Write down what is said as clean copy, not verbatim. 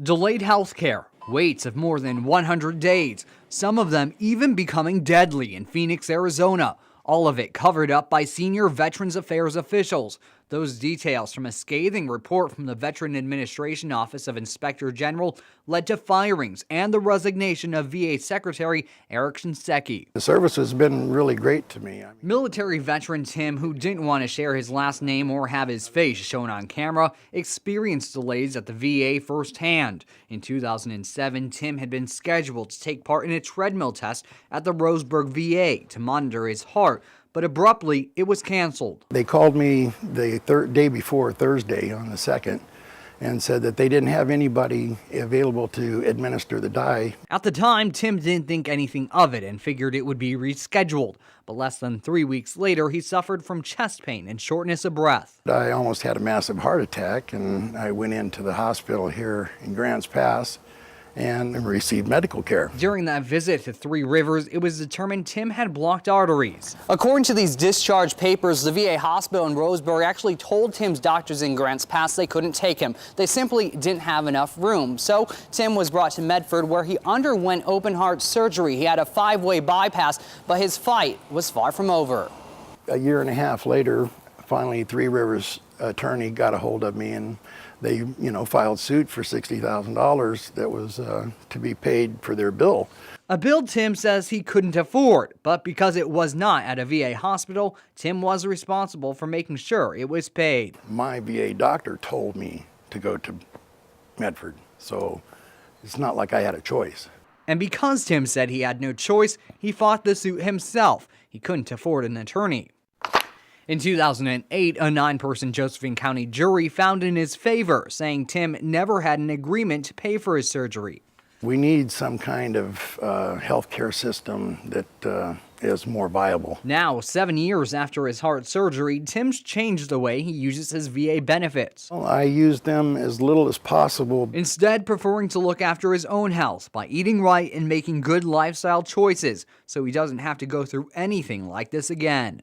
Delayed health care, waits of more than 100 days, some of them even becoming deadly in Phoenix, Arizona. All of it covered up by senior Veterans Affairs officials. Those details from a scathing report from the Veteran Administration Office of Inspector General led to firings and the resignation of VA Secretary Eric Shinseki. The service has been really great to me. Military veteran Tim, who didn't want to share his last name or have his face shown on camera, experienced delays at the VA firsthand. In 2007, Tim had been scheduled to take part in a treadmill test at the Roseburg VA to monitor his heart, but abruptly it was canceled. They called me the day before Thursday on the 2nd and said that they didn't have anybody available to administer the dye. At the time, Tim didn't think anything of it and figured it would be rescheduled. But less than 3 weeks later, he suffered from chest pain and shortness of breath. I almost had a massive heart attack, and I went into the hospital here in Grants Pass and received medical care. During that visit to Three Rivers, it was determined Tim had blocked arteries. According to these discharge papers, the VA hospital in Roseburg actually told Tim's doctors in Grants Pass they couldn't take him. They simply didn't have enough room. So Tim was brought to Medford, where he underwent open heart surgery. He had a 5-way bypass, but his fight was far from over. A year and a half later, finally Three Rivers attorney got a hold of me, and they, filed suit for $60,000 that was to be paid for their bill. A bill Tim says he couldn't afford, but because it was not at a VA hospital, Tim was responsible for making sure it was paid. My VA doctor told me to go to Medford, so it's not like I had a choice. And because Tim said he had no choice, he fought the suit himself. He couldn't afford an attorney. In 2008, a 9-person Josephine County jury found in his favor, saying Tim never had an agreement to pay for his surgery. We need some kind of healthcare system that is more viable. Now, 7 years after his heart surgery, Tim's changed the way he uses his VA benefits. Well, I use them as little as possible. Instead, preferring to look after his own health by eating right and making good lifestyle choices so he doesn't have to go through anything like this again.